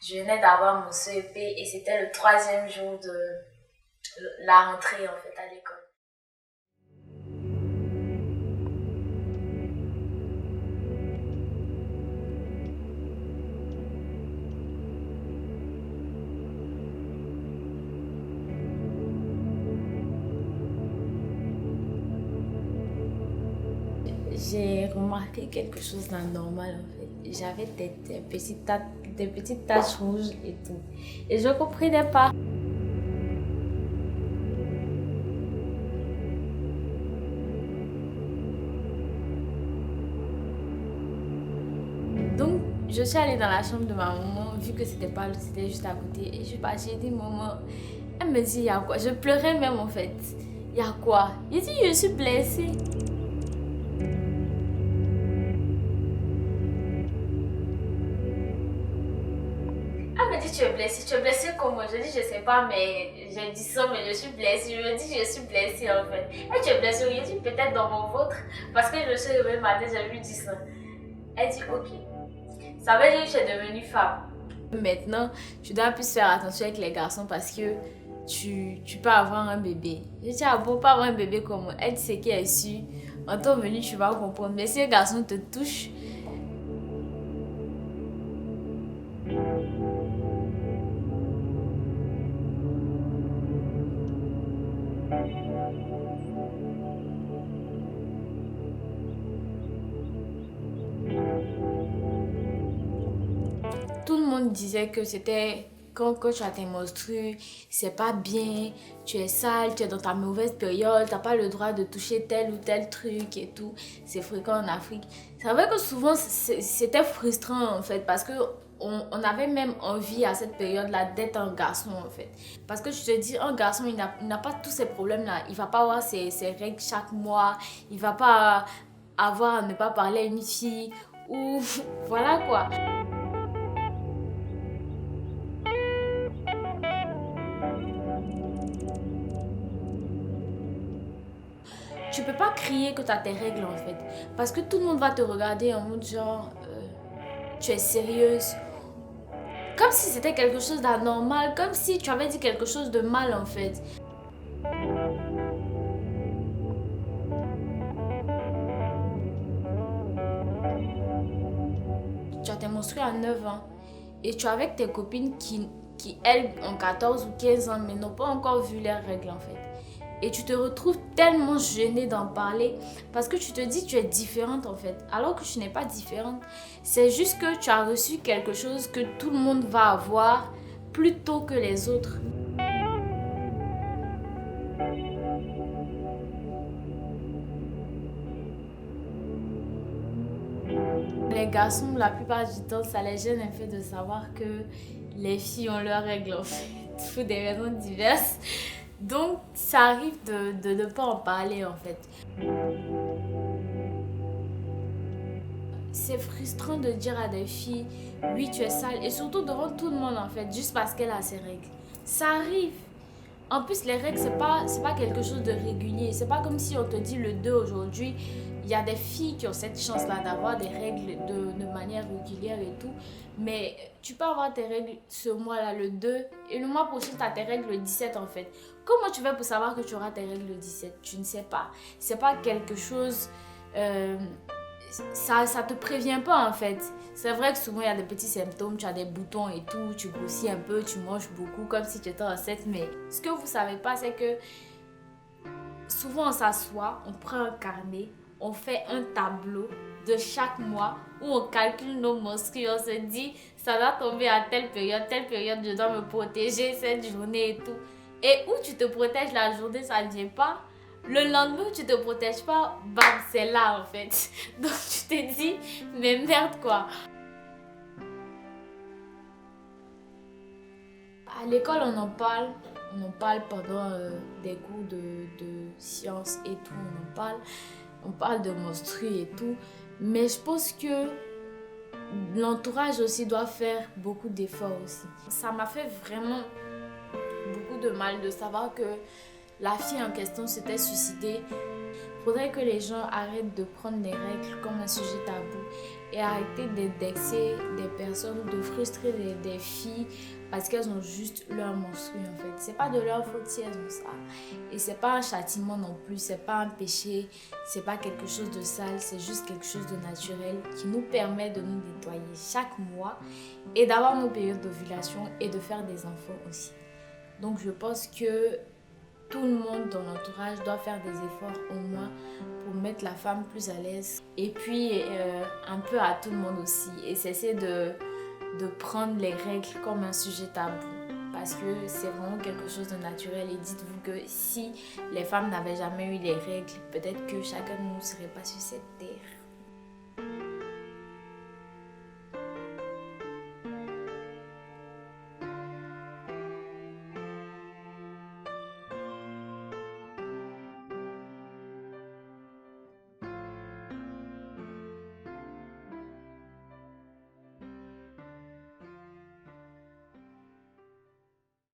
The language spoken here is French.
Je venais d'avoir mon CEP et c'était le 3e jour de la rentrée en fait à l'école. J'ai remarqué quelque chose d'anormal en fait. J'avais des petites taches rouges et tout. Et je ne comprenais pas. Donc, je suis allée dans la chambre de ma maman, vu que c'était juste à côté. Et je suis partie, j'ai dit, maman, elle me dit, il y a quoi? Je pleurais même en fait. Il y a quoi? J'ai dit, je suis blessée. Elle me dit, tu es blessée comment? Je dis, je sais pas, mais j'ai dit ça, mais je suis blessée. Je me dis, je suis blessée en fait. Et tu es blessée où? Je dis, peut-être dans mon ventre. Parce que je me suis réveillée le matin, j'ai lui dit ça. Elle dit, ok. Ça veut dire que tu es devenue femme. Maintenant, tu dois plus faire attention avec les garçons parce que tu peux avoir un bébé. Je dis, ah bon, pas avoir un bébé comme elle dit, c'est qui est su. En temps venu, tu vas comprendre. Mais si un garçon te touche, tout le monde disait que c'était quand tu as tes menstrues, c'est pas bien, tu es sale, tu es dans ta mauvaise période, t'as pas le droit de toucher tel ou tel truc et tout. C'est fréquent en Afrique. C'est vrai que souvent c'était frustrant en fait parce que on avait même envie à cette période-là d'être un garçon en fait. Parce que je te dis, un garçon il n'a pas tous ces problèmes-là. Il va pas avoir ses règles chaque mois, il va pas avoir à ne pas parler à une fille ou voilà quoi. Tu peux pas crier que tu as tes règles en fait. Parce que tout le monde va te regarder en mode genre, tu es sérieuse. Comme si c'était quelque chose d'anormal, comme si tu avais dit quelque chose de mal en fait. Tu as tes menstrues à 9 ans et tu es avec tes copines qui elles, ont 14 ou 15 ans mais n'ont pas encore vu leurs règles en fait. Et tu te retrouves tellement gênée d'en parler parce que tu te dis que tu es différente en fait, alors que tu n'es pas différente. C'est juste que tu as reçu quelque chose que tout le monde va avoir plus tôt que les autres. Les garçons, la plupart du temps, ça les gêne un peu de savoir que les filles ont leurs règles en fait, pour des raisons diverses. Donc, ça arrive de ne pas en parler en fait. C'est frustrant de dire à des filles, oui, tu es sale, et surtout devant tout le monde en fait, juste parce qu'elle a ses règles. Ça arrive. En plus, les règles, c'est pas quelque chose de régulier. C'est pas comme si on te dit le 2 aujourd'hui. Il y a des filles qui ont cette chance-là d'avoir des règles de manière régulière et tout. Mais tu peux avoir tes règles ce mois-là, le 2, et le mois prochain, tu as tes règles le 17 en fait. Comment tu fais pour savoir que tu auras tes règles le 17? Tu ne sais pas. C'est pas quelque chose... euh, ça te prévient pas en fait. C'est vrai que souvent il y a des petits symptômes, tu as des boutons et tout, tu grossis un peu, tu manges beaucoup comme si tu étais enceinte. Mais ce que vous savez pas, c'est que souvent on s'assoit, on prend un carnet, on fait un tableau de chaque mois où on calcule nos menstrues, on se dit ça doit tomber à telle période je dois me protéger cette journée et tout. Et où tu te protèges la journée, ça ne vient pas. Le lendemain où tu te protèges pas, bam, c'est là en fait. Donc tu te dis, mais merde quoi. À l'école, on en parle pendant des cours de sciences et tout, on parle de menstrues et tout. Mais je pense que l'entourage aussi doit faire beaucoup d'efforts aussi. Ça m'a fait vraiment beaucoup de mal de savoir que la fille en question s'était suicidée. faudrait que les gens arrêtent de prendre les règles comme un sujet tabou et arrêter d'indexer des personnes ou de frustrer des filles parce qu'elles ont juste leur menstru en fait. C'est pas de leur faute si elles ont ça. Et c'est pas un châtiment non plus, c'est pas un péché, c'est pas quelque chose de sale, c'est juste quelque chose de naturel qui nous permet de nous nettoyer chaque mois et d'avoir nos périodes d'ovulation et de faire des enfants aussi. Donc je pense que tout le monde dans l'entourage doit faire des efforts au moins pour mettre la femme plus à l'aise. Et puis un peu à tout le monde aussi. Et cesser de prendre les règles comme un sujet tabou. Parce que c'est vraiment quelque chose de naturel. Et dites-vous que si les femmes n'avaient jamais eu les règles, peut-être que chacun de nous ne serait pas susceptible.